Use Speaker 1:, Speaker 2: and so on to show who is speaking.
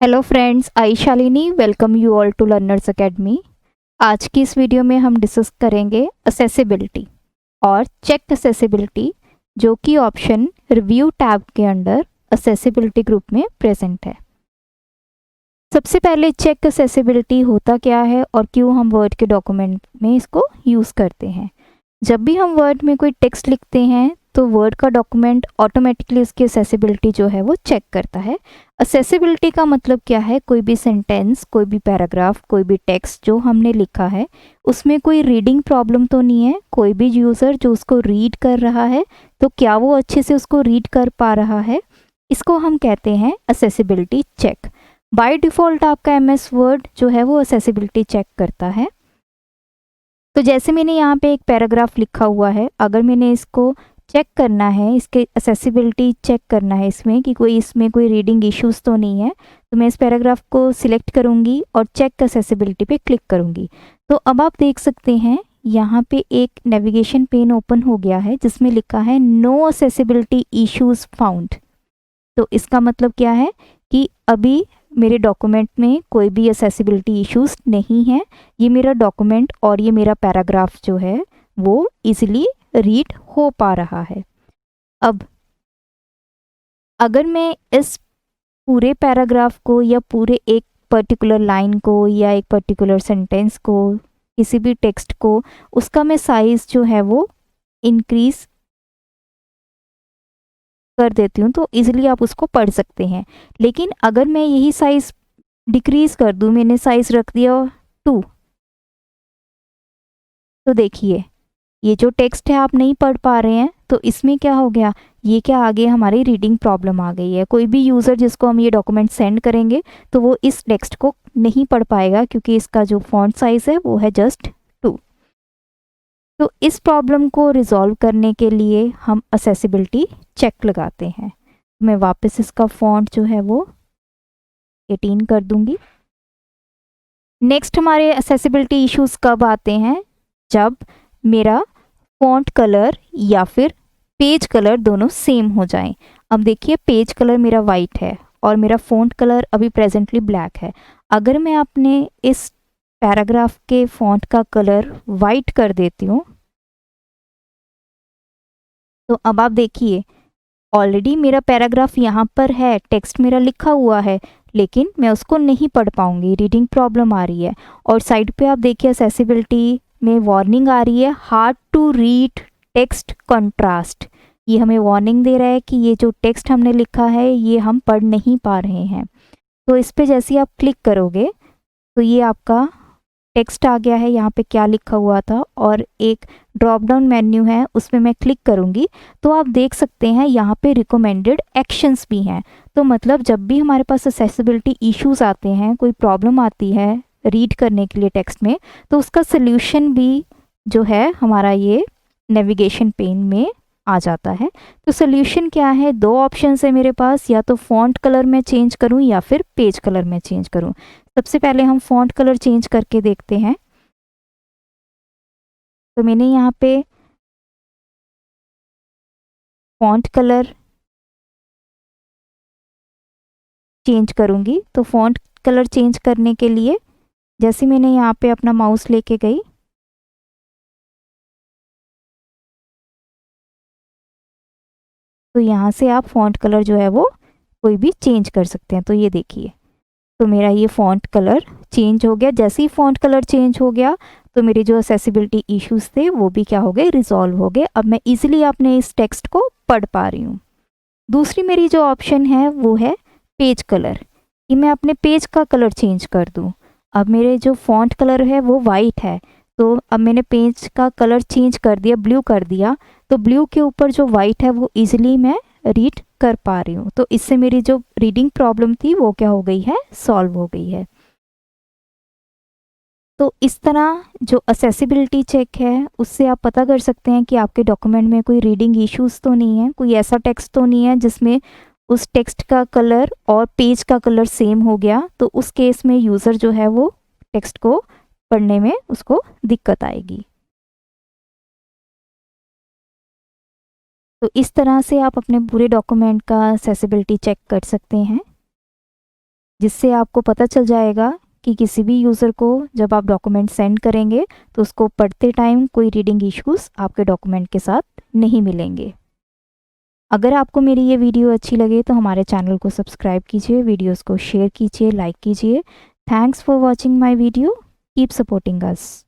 Speaker 1: Hello friends, I Shalini welcome you all to learners academy. आज की इस वीडियो में हम डिस्कस करेंगे असेसिबिलिटी और चेक असेसिबिलिटी, जो कि ऑप्शन रिव्यू टैब के अंडर असेसिबिलिटी ग्रुप में प्रेजेंट है। सबसे पहले चेक असेसिबिलिटी होता क्या है और क्यों हम वर्ड के डॉक्यूमेंट में इसको यूज़ करते हैं। जब भी हम वर्ड में कोई टेक्स्ट लिखते हैं तो वर्ड का डॉक्यूमेंट ऑटोमेटिकली उसकी असेसिबिलिटी जो है वो चेक करता है। असेसिबिलिटी का मतलब क्या है? कोई भी सेंटेंस, कोई भी पैराग्राफ, कोई भी टेक्स्ट जो हमने लिखा है उसमें कोई रीडिंग प्रॉब्लम तो नहीं है। कोई भी यूज़र जो उसको रीड कर रहा है तो क्या वो अच्छे से उसको रीड कर पा रहा है, इसको हम कहते हैं असेसिबिलिटी चेक। बाय डिफ़ॉल्ट आपका एमएस वर्ड जो है वो असेसिबिलिटी चेक करता है। तो जैसे मैंने यहाँ पे एक पैराग्राफ लिखा हुआ है, अगर मैंने इसको चेक करना है, इसके असेसिबिलिटी चेक करना है इसमें कि इसमें कोई रीडिंग इश्यूज़ तो नहीं है, तो मैं इस पैराग्राफ को सिलेक्ट करूँगी और चेक असेसिबिलिटी पे क्लिक करूँगी। तो अब आप देख सकते हैं यहाँ पे एक नेविगेशन पेन ओपन हो गया है जिसमें लिखा है नो असेसिबिलिटी इश्यूज़ फाउंड। तो इसका मतलब क्या है कि अभी मेरे डॉक्यूमेंट में कोई भी असेसिबिलिटी इश्यूज़ नहीं है। ये मेरा डॉक्यूमेंट और ये मेरा पैराग्राफ जो है वो इजीली रीड हो पा रहा है। अब अगर मैं इस पूरे पैराग्राफ को या पूरे एक पर्टिकुलर लाइन को या एक पर्टिकुलर सेंटेंस को, किसी भी टेक्स्ट को, उसका मैं साइज़ जो है वो इंक्रीज़ कर देती हूँ तो इजीली आप उसको पढ़ सकते हैं। लेकिन अगर मैं यही साइज़ डिक्रीज़ कर दूँ, मैंने साइज़ रख दिया 2, तो देखिए ये जो टेक्स्ट है आप नहीं पढ़ पा रहे हैं, तो इसमें क्या हो गया, ये क्या आगे हमारी रीडिंग प्रॉब्लम आ गई है। कोई भी यूज़र जिसको हम ये डॉक्यूमेंट सेंड करेंगे तो वो इस टेक्स्ट को नहीं पढ़ पाएगा क्योंकि इसका जो फॉन्ट साइज़ है वो है जस्ट 2। तो इस प्रॉब्लम को रिजॉल्व करने के लिए हम असेसिबिलिटी चेक लगाते हैं। मैं वापस इसका फॉन्ट जो है वो 18 कर दूंगी। नेक्स्ट हमारे असेसिबिलिटी इश्यूज़ कब आते हैं? जब मेरा फॉन्ट कलर या फिर पेज कलर दोनों सेम हो जाएं। अब देखिए पेज कलर मेरा वाइट है और मेरा फॉन्ट कलर अभी प्रेजेंटली ब्लैक है। अगर मैं अपने इस पैराग्राफ के फॉन्ट का कलर वाइट कर देती हूँ तो अब आप देखिए ऑलरेडी मेरा पैराग्राफ यहाँ पर है, टेक्स्ट मेरा लिखा हुआ है, लेकिन मैं उसको नहीं पढ़ पाऊँगी, रीडिंग प्रॉब्लम आ रही है। और साइड पे आप देखिए असेसिबिलिटी में वार्निंग आ रही है, hard to read text contrast. ये हमें वार्निंग दे रहा है कि ये जो टेक्स्ट हमने लिखा है ये हम पढ़ नहीं पा रहे हैं। तो इस पर जैसे ही आप क्लिक करोगे तो ये आपका टेक्स्ट आ गया है, यहाँ पे क्या लिखा हुआ था, और एक ड्रॉप डाउन मेन्यू है उसमें मैं क्लिक करूँगी तो आप देख सकते हैं यहाँ पे रिकमेंडेड एक्शंस भी हैं। तो मतलब जब भी हमारे पास एक्सेसिबिलिटी इश्यूज आते हैं, कोई प्रॉब्लम आती है रीड करने के लिए टेक्स्ट में, तो उसका सल्यूशन भी जो है हमारा ये नेविगेशन पेन में आ जाता है। तो सल्यूशन क्या है? 2 ऑप्शन है मेरे पास, या तो फॉन्ट कलर में चेंज करूं या फिर पेज कलर में चेंज करूं। सबसे पहले हम फॉन्ट कलर चेंज करके देखते हैं। तो मैंने यहाँ पे फॉन्ट कलर चेंज करूँगी। तो फॉन्ट कलर चेंज करने के लिए जैसे मैंने यहाँ पे अपना माउस लेके गई तो यहाँ से आप फॉन्ट कलर जो है वो कोई भी चेंज कर सकते हैं। तो ये देखिए, तो मेरा ये फॉन्ट कलर चेंज हो गया। जैसे ही फॉन्ट कलर चेंज हो गया तो मेरे जो एक्सेसिबिलिटी इश्यूज थे वो भी क्या हो गए, रिजॉल्व हो गए। अब मैं इजीली अपने इस टेक्स्ट को पढ़ पा रही हूँ। दूसरी मेरी जो ऑप्शन है वो है पेज कलर, कि मैं अपने पेज का कलर चेंज कर दूँ। अब मेरे जो फॉन्ट कलर है वो वाइट है, तो अब मैंने पेज का कलर चेंज कर दिया, ब्लू कर दिया, तो ब्लू के ऊपर जो वाइट है वो इजीली मैं रीड कर पा रही हूँ। तो इससे मेरी जो रीडिंग प्रॉब्लम थी वो क्या हो गई है, सॉल्व हो गई है। तो इस तरह जो असेसिबिलिटी चेक है उससे आप पता कर सकते हैं कि आपके डॉक्यूमेंट में कोई रीडिंग इश्यूज तो नहीं है, कोई ऐसा टेक्स्ट तो नहीं है जिसमें उस टेक्स्ट का कलर और पेज का कलर सेम हो गया। तो उस केस में यूज़र जो है वो टेक्स्ट को पढ़ने में उसको दिक्कत आएगी। तो इस तरह से आप अपने पूरे डॉक्यूमेंट का असेसिबिलिटी चेक कर सकते हैं। जिससे आपको पता चल जाएगा कि किसी भी यूज़र को जब आप डॉक्यूमेंट सेंड करेंगे तो उसको पढ़ते टाइम कोई रीडिंग इश्यूज़ आपके डॉक्यूमेंट के साथ नहीं मिलेंगे। अगर आपको मेरी ये वीडियो अच्छी लगे तो हमारे चैनल को सब्सक्राइब कीजिए, वीडियोस को शेयर कीजिए, लाइक कीजिए। Thanks for watching my video. Keep supporting us.